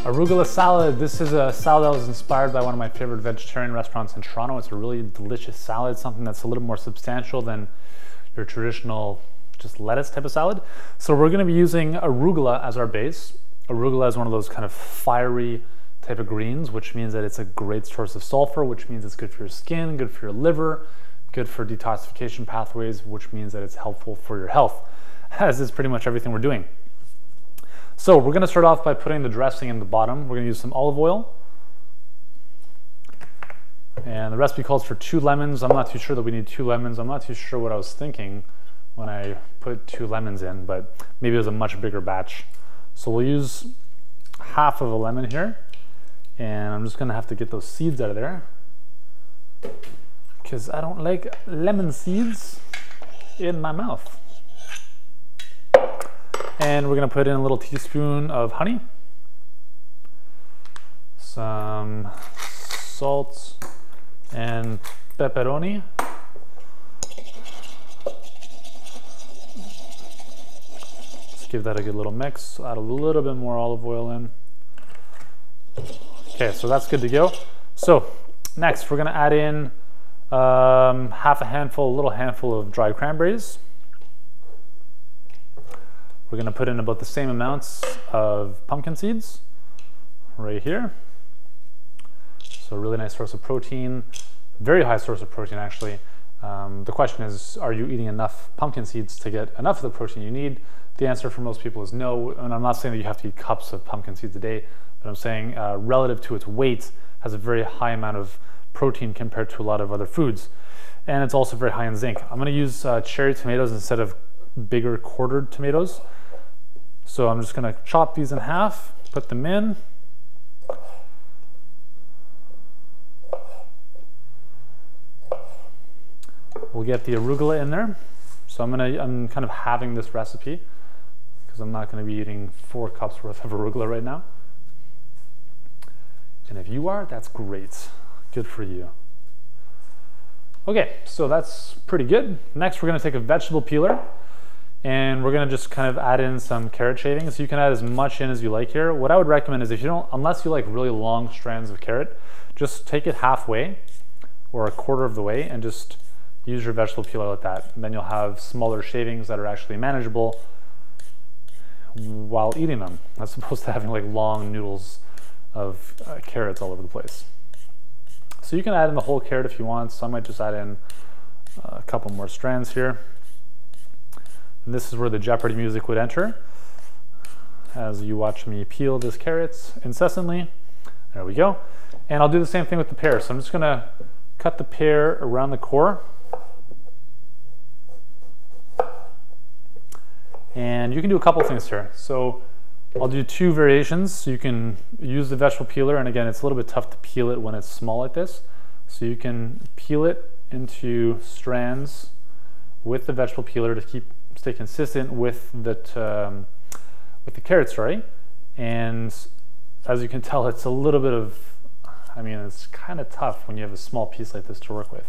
Arugula salad. This is a salad that was inspired by one of my favorite vegetarian restaurants in Toronto. It's a really delicious salad, something that's a little more substantial than your traditional just lettuce type of salad. So we're going to be using arugula as our base. Arugula is one of those kind of fiery type of greens, which means that it's a great source of sulfur, which means it's good for your skin, good for your liver, good for detoxification pathways, which means that it's helpful for your health, as is pretty much everything we're doing. So we're going to start off by putting the dressing in the bottom. We're going to use some olive oil. And the recipe calls for 2 lemons. I'm not too sure that we need 2 lemons. I'm not too sure what I was thinking when I put 2 lemons in, but maybe it was a much bigger batch. So we'll use half of a lemon here. And I'm just going to have to get those seeds out of there, because I don't like lemon seeds in my mouth. And we're going to put in a little teaspoon of honey, some salt and pepperoni. Just give that a good little mix. Add a little bit more olive oil in. Okay, so that's good to go. So next we're going to add in a little handful of dried cranberries. We're going to put in about the same amounts of pumpkin seeds right here. So a really nice source of protein, very high source of protein actually. The question is, are you eating enough pumpkin seeds to get enough of the protein you need? The answer for most people is no, and I'm not saying that you have to eat cups of pumpkin seeds a day, but I'm saying relative to its weight, has a very high amount of protein compared to a lot of other foods. And it's also very high in zinc. I'm going to use cherry tomatoes instead of bigger quartered tomatoes. So I'm just going to chop these in half, put them in. We'll get the arugula in there. So I'm kind of having this recipe because I'm not going to be eating 4 cups worth of arugula right now. And if you are, that's great. Good for you. Okay, so that's pretty good. Next, we're going to take a vegetable peeler. And we're going to just kind of add in some carrot shavings. You can add as much in as you like here. What I would recommend is, if you don't, unless you like really long strands of carrot, just take it halfway or a quarter of the way and just use your vegetable peeler like that. And then you'll have smaller shavings that are actually manageable while eating them, as opposed to having like long noodles of carrots all over the place. So you can add in the whole carrot if you want. So I might just add in a couple more strands here. And this is where the Jeopardy music would enter as you watch me peel this carrots incessantly. There we go. And I'll do the same thing with the pear. So I'm just going to cut the pear around the core. And you can do a couple things here. So I'll do 2 variations. So you can use the vegetable peeler, and again, it's a little bit tough to peel it when it's small like this. So you can peel it into strands with the vegetable peeler to stay consistent with the carrots, right? And as you can tell, it's a little bit of, it's kind of tough when you have a small piece like this to work with.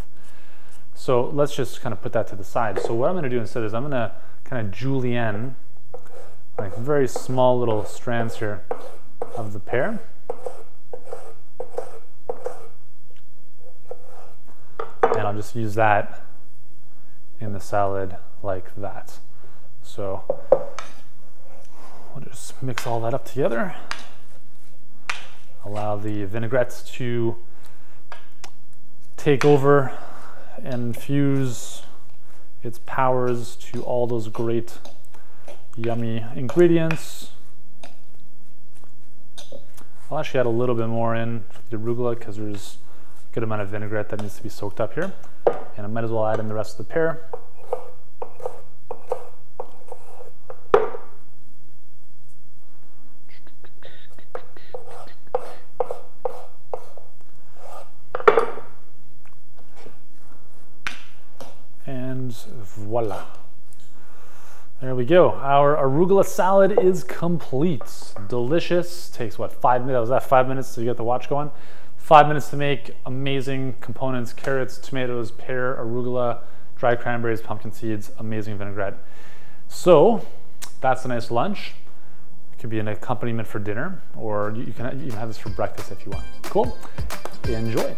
So let's just kind of put that to the side. So what I'm going to do instead is I'm going to kind of julienne, like very small little strands here of the pear. And I'll just use that in the salad like that. So we'll just mix all that up together. Allow the vinaigrette to take over and infuse its powers to all those great yummy ingredients. I'll actually add a little bit more in for the arugula because there's a good amount of vinaigrette that needs to be soaked up here. And I might as well add in the rest of the pear. And voila. There we go. Our arugula salad is complete. Delicious. Takes what, 5 minutes? Was that 5 minutes to get the watch going? 5 minutes to make. Amazing components: carrots, tomatoes, pear, arugula, dried cranberries, pumpkin seeds, amazing vinaigrette. So that's a nice lunch. It could be an accompaniment for dinner, or you can even have this for breakfast if you want. Cool, enjoy.